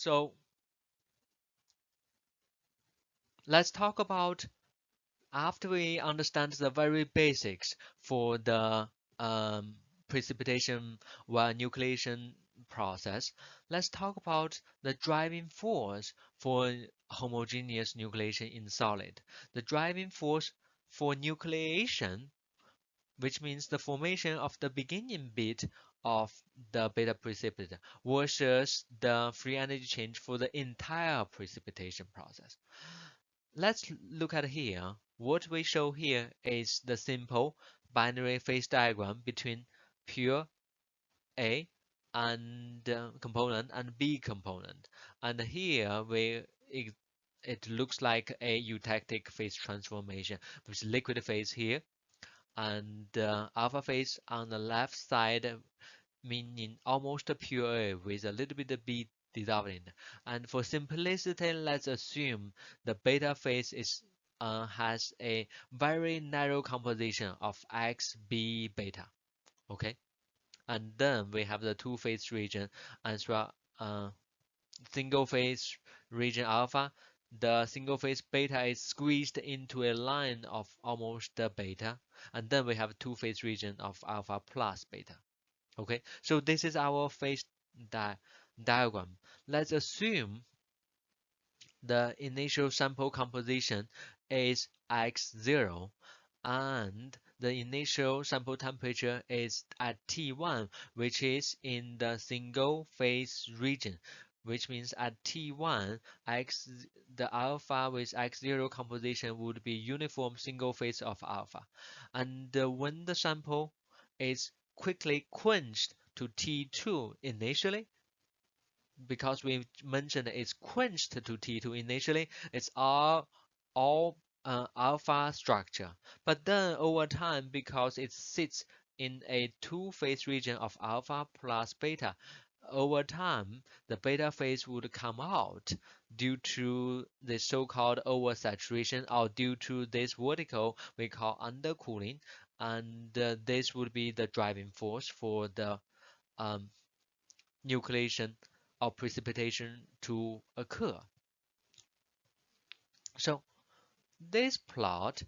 So let's talk about, after we understand the very basics for the um, precipitation while nucleation process, let's talk about the driving force for homogeneous nucleation in solid. The driving force for nucleation, which means the formation of the beginning bit of the beta precipitate versus the free energy change for the entire precipitation process. Let's look at here. What we show here is the simple binary phase diagram between pure A and component and B component. And here it looks like a eutectic phase transformation with liquid phase here and alpha phase on the left side, meaning almost pure A with a little bit of B dissolving. And for simplicity, let's assume the beta phase has a very narrow composition of X, B, beta. Okay, and then we have the two-phase region as well. Single phase region alpha, the single phase beta is squeezed into a line of almost the beta, and then we have two phase region of alpha plus beta. Okay, so this is our phase diagram. Let's assume the initial sample composition is x0 and the initial sample temperature is at T1, which is in the single phase region, which means at T1, the alpha with x0 composition would be uniform single phase of alpha. And when the sample is quickly quenched to T2 initially, because we mentioned it's quenched to T2 initially, it's all alpha structure. But then over time, because it sits in a two-phase region of alpha plus beta, over time, the beta phase would come out due to the so-called oversaturation or due to this vertical we call undercooling, and this would be the driving force for the um, nucleation or precipitation to occur. So this plot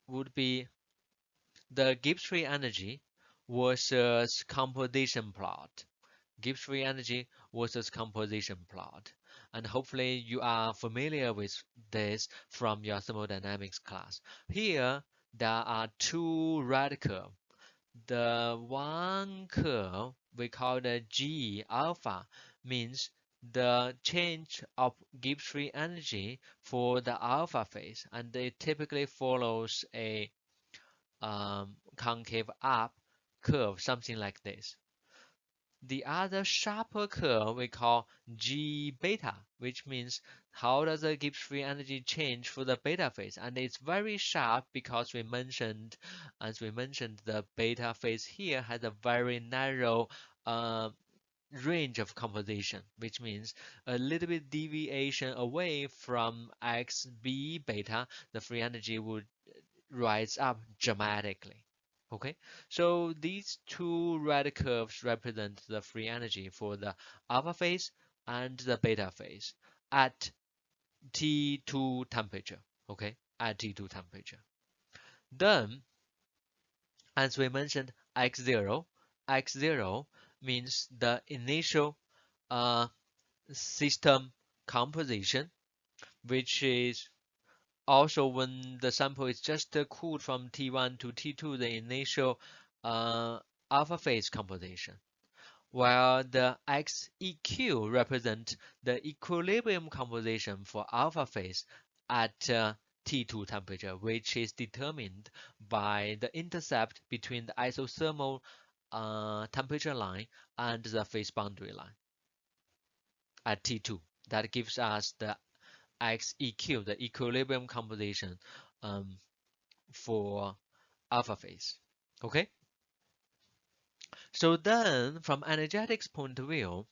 would be the Gibbs free energy versus composition plot. Gibbs free energy versus composition plot. And hopefully you are familiar with this from your thermodynamics class. Here there are two red curves. The one curve we call the G alpha means the change of Gibbs free energy for the alpha phase, and it typically follows a concave up curve, something like this. The other sharper curve we call G beta, which means how does the Gibbs free energy change for the beta phase? And it's very sharp because as we mentioned, the beta phase here has a very narrow range of composition, which means a little bit deviation away from XB beta, the free energy would rise up dramatically. Okay, so these two red curves represent the free energy for the alpha phase and the beta phase at T2 temperature. Okay, at T2 temperature. Then, as we mentioned, x0 means the initial system composition, which is also when the sample is just cooled from T1 to T2, the initial alpha phase composition, while the XEQ represent the equilibrium composition for alpha phase at T2 temperature, which is determined by the intercept between the isothermal temperature line and the phase boundary line at T2. That gives us the XEQ, the equilibrium composition for alpha phase. Okay? So then, from energetics point of view,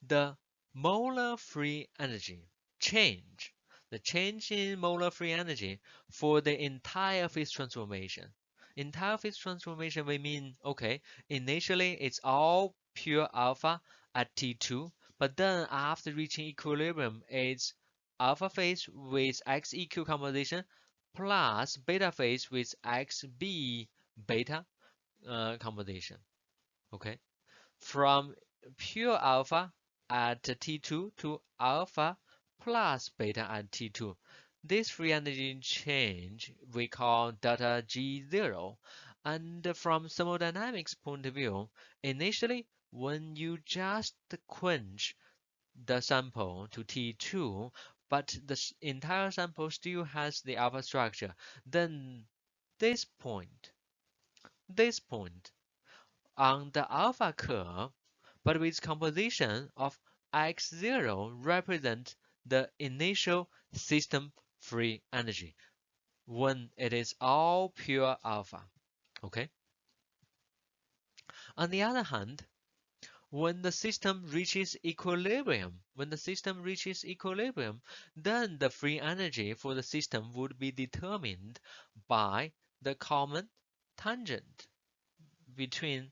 the molar free energy change, the change in molar free energy for the entire phase transformation. Entire phase transformation, we mean, okay, initially it's all pure alpha at T2, But then after reaching equilibrium, it's alpha phase with XEQ composition plus beta phase with XB beta composition. Okay, from pure alpha at T2 to alpha plus beta at T2. This free energy change we call delta G0. And from thermodynamics point of view, initially when you just quench the sample to T2, but the entire sample still has the alpha structure, then this point, this point on the alpha curve, but with composition of x0 represent the initial system free energy when it is all pure alpha. Okay. On the other hand, when the system reaches equilibrium, then the free energy for the system would be determined by the common tangent between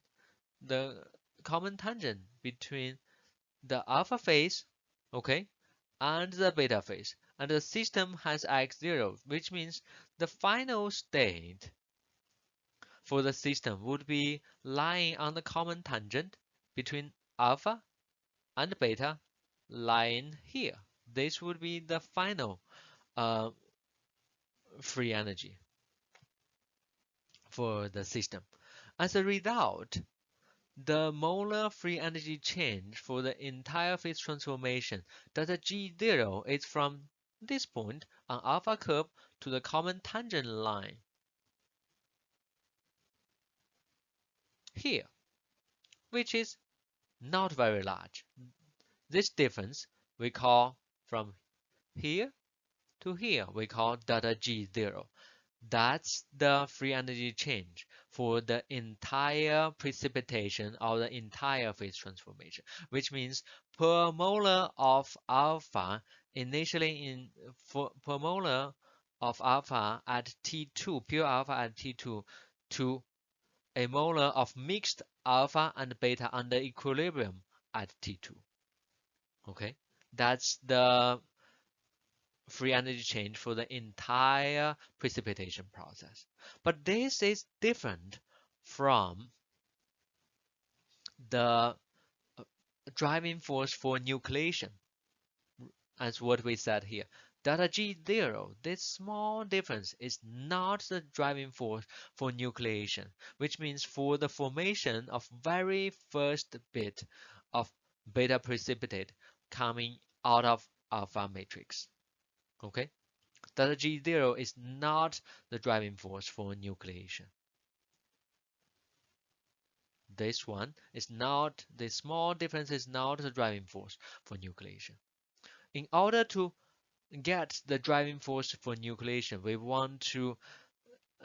the the alpha phase, okay, and the beta phase. And the system has x0, which means the final state for the system would be lying on the common tangent between alpha and beta lying here. This would be the final uh, free energy for the system. As a result, the molar free energy change for the entire phase transformation, delta G0 is from this point on alpha curve to the common tangent line here, which is not very large. This difference we call from here to here, we call delta G0. That's the free energy change for the entire precipitation or the entire phase transformation, which means per molar of alpha initially per molar of alpha at T2, pure alpha at T2 to a molar of mixed alpha and beta under equilibrium at T2. Okay, that's the free energy change for the entire precipitation process. But this is different from the driving force for nucleation, as what we said here. Delta G0, this small difference is not the driving force for nucleation, which means for the formation of very first bit of beta precipitate coming out of alpha matrix. Okay? Delta G0 is not the driving force for nucleation. This one is not, the small difference is not the driving force for nucleation. In order to get the driving force for nucleation, we want to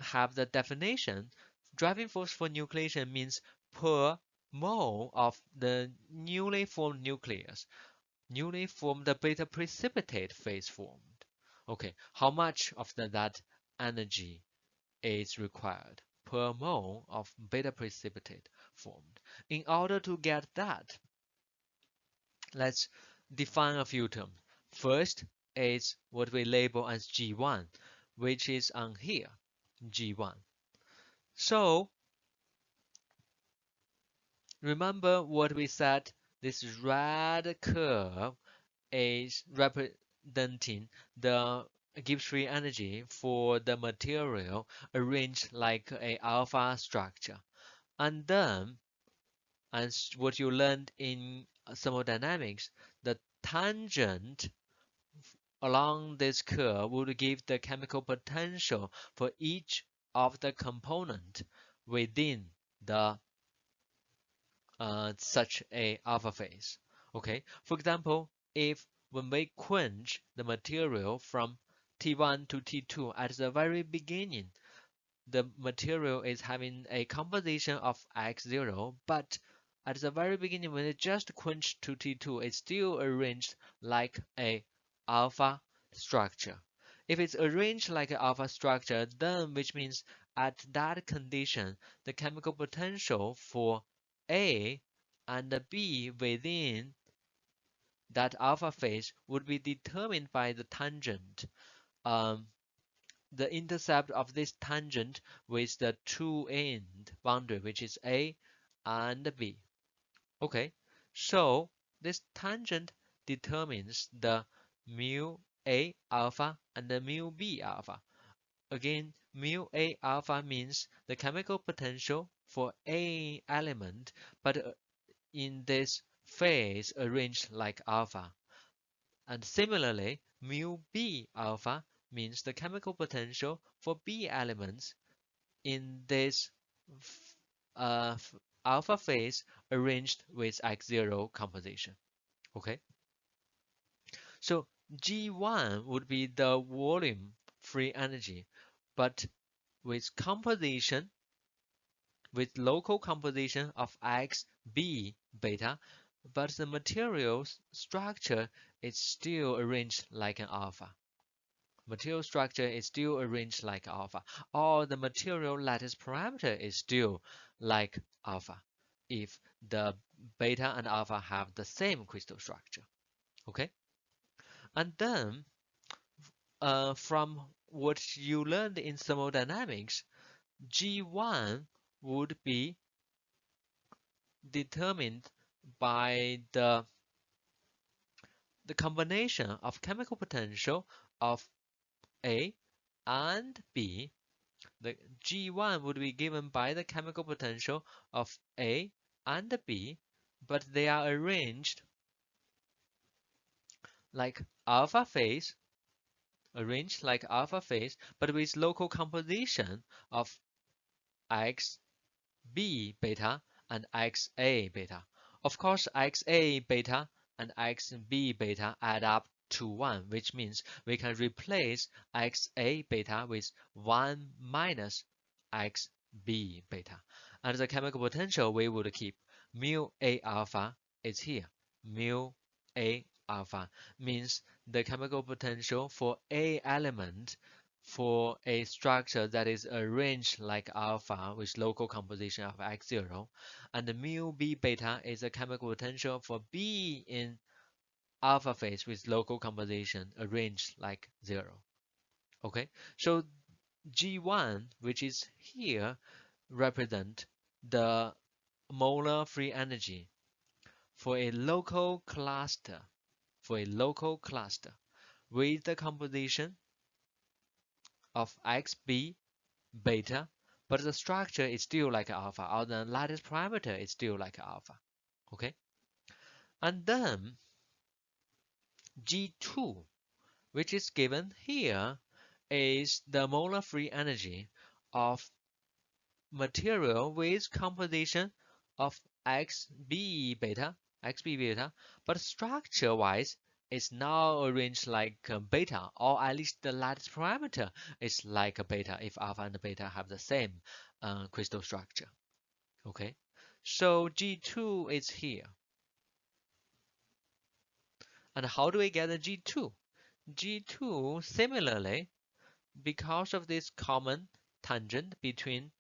have the definition. Driving force for nucleation means per mole of the newly formed nucleus, newly formed beta precipitate phase formed. Okay, how much of that energy is required per mole of beta precipitate formed? In order to get that, let's define a few terms. First is what we label as G1, which is on here, G1. So remember what we said, this red curve is representing the Gibbs free energy for the material arranged like a alpha structure. And then, as what you learned in thermodynamics, the tangent along this curve would give the chemical potential for each of the component within the such a alpha phase. Okay, for example, if when we quench the material from T1 to T2 at the very beginning, the material is having a composition of X0, but at the very beginning when it just quenched to T2, it's still arranged like a alpha structure. If it's arranged like an alpha structure, then which means at that condition, the chemical potential for A and B within that alpha phase would be determined by the tangent, the intercept of this tangent with the two end boundary, which is A and B. Okay, so this tangent determines the mu A alpha and the mu B alpha. Again, mu A alpha means the chemical potential for A element, but in this phase arranged like alpha. And similarly, mu B alpha means the chemical potential for B elements in this alpha phase arranged with X0 composition. Okay, so G1 would be the volume free energy, but with composition, with local composition of X, B, beta, but the material's structure is still arranged like an alpha. Material structure is still arranged like alpha, or the material lattice parameter is still like alpha if the beta and alpha have the same crystal structure. Okay, and then from what you learned in thermodynamics, G1 would be determined by the combination of chemical potential of A and B. The G1 would be given by the chemical potential of A and B, but they are arranged like alpha phase, but with local composition of X, B beta and XA beta. Of course, XA beta and XB beta add up to 1, which means we can replace XA beta with 1 minus XB beta. And the chemical potential we would keep mu A alpha is here. Mu A alpha means the chemical potential for A element for a structure that is arranged like alpha with local composition of X0, and the mu B beta is a chemical potential for B in alpha phase with local composition arranged like 0. Okay, so G1, which is here, represent the molar free energy for a local cluster, with the composition of XB beta, but the structure is still like alpha, or the lattice parameter is still like alpha. Okay, and then G2, which is given here, is the molar free energy of material with composition of XB beta, but structure-wise, it's now arranged like beta, or at least the lattice parameter is like a beta if alpha and beta have the same crystal structure. Okay, so G2 is here. And how do we get a G2? G2, similarly, because of this common tangent between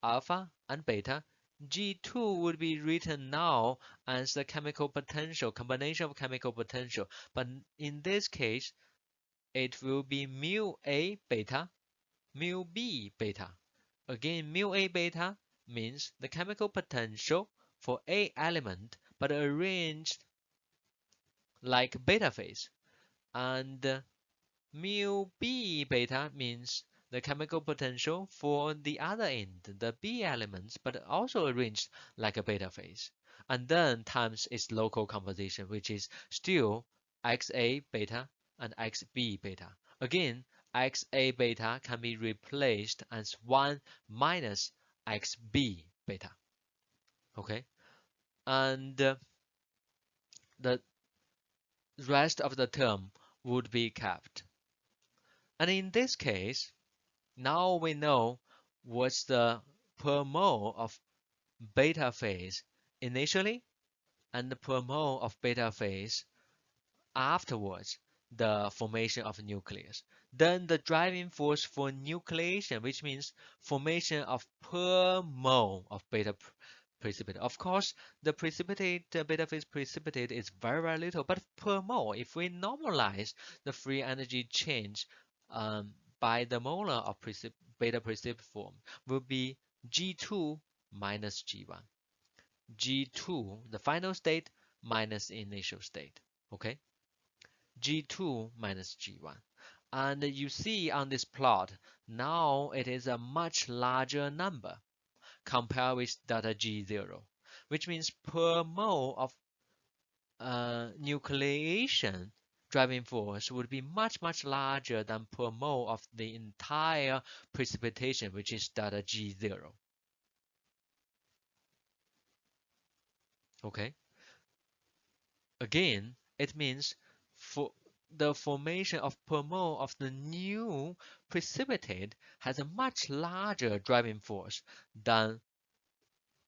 alpha and beta, G2 would be written now as the chemical potential, combination of chemical potential. But in this case, it will be mu A beta, mu B beta. Again, mu A beta means the chemical potential for A element, but arranged like beta phase. And mu B beta means the chemical potential for the other end, the B elements, but also arranged like a beta phase. And then times its local composition, which is still XA beta and XB beta. Again, XA beta can be replaced as 1 minus XB beta. Okay? And the rest of the term would be kept. And in this case, now we know what's the per mole of beta phase initially and the per mole of beta phase afterwards, the formation of nucleus. Then the driving force for nucleation, which means formation of per mole of beta precipitate. Of course, the beta phase precipitate is very, very little, but per mole, if we normalize the free energy change by the molar of beta precip form, will be G2 minus G1. G2, the final state, minus initial state. Okay? G2 minus G1. And you see on this plot, now it is a much larger number compared with delta G0, which means per mole of nucleation driving force would be much, much larger than per mole of the entire precipitation, which is delta G0. Okay? Again, it means for the formation of per mole of the new precipitate has a much larger driving force than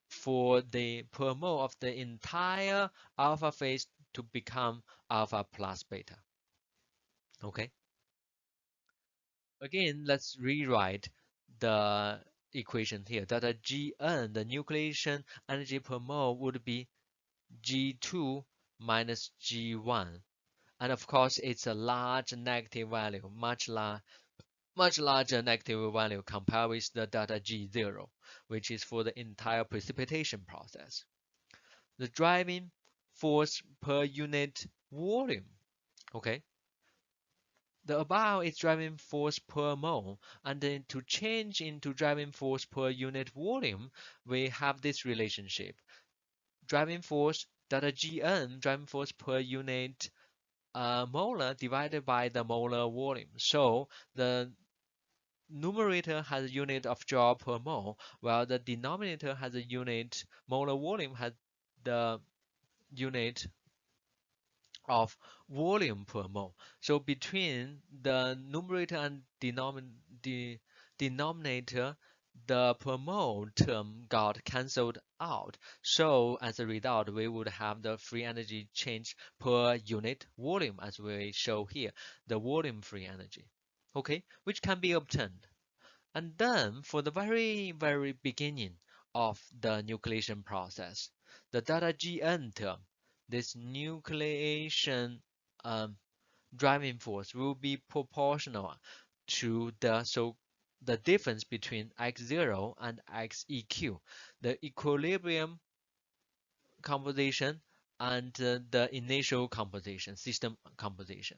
for the per mole of the entire alpha phase to become alpha plus beta. Okay. Again, let's rewrite the equation here. That Gn, the nucleation energy per mole, would be G2 minus G1. And of course, it's a large negative value, much larger negative value compared with the delta G0, which is for the entire precipitation process. The driving force per unit volume. Okay. The above is driving force per mole, and then to change into driving force per unit volume, we have this relationship. Driving force delta Gn, driving force per unit molar divided by the molar volume. So the numerator has a unit of joule per mole, while the denominator has a unit molar volume has the unit of volume per mole. So between the numerator and denominator, the per mole term got cancelled out. So as a result, we would have the free energy change per unit volume, as we show here, the volume free energy, okay, which can be obtained. And then for the very, very beginning of the nucleation process, the delta Gn term, this nucleation driving force will be proportional to the difference between x0 and xeq, the equilibrium composition and the initial composition, system composition.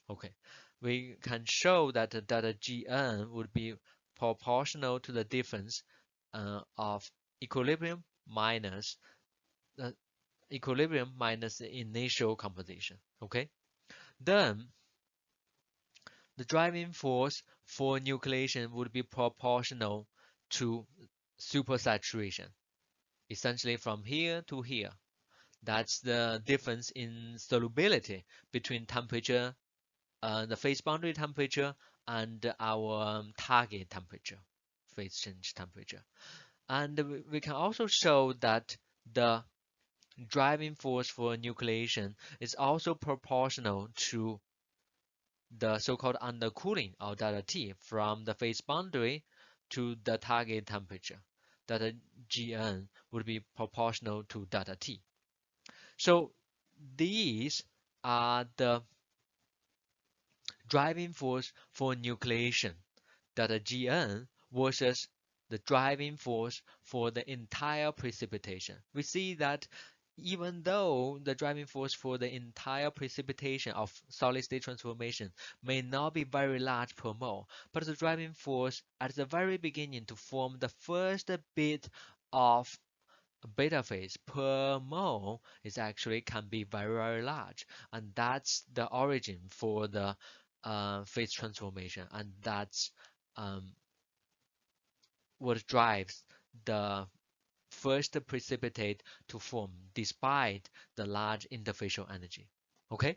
Okay, we can show that the delta Gn would be proportional to the difference of equilibrium minus the initial composition. Okay, then the driving force for nucleation would be proportional to supersaturation, essentially from here to here. That's the difference in solubility between temperature, the phase boundary temperature, and our target temperature, phase change temperature. And we can also show that the driving force for nucleation is also proportional to the so-called undercooling or delta T from the phase boundary to the target temperature. Delta Gn would be proportional to delta T. So these are the driving force for nucleation, delta Gn versus the driving force for the entire precipitation. We see that even though the driving force for the entire precipitation of solid state transformation may not be very large per mole, but the driving force at the very beginning to form the first bit of beta phase per mole is actually can be very, very large. And that's the origin for the phase transformation. And that's what drives the first precipitate to form despite the large interfacial energy. Okay?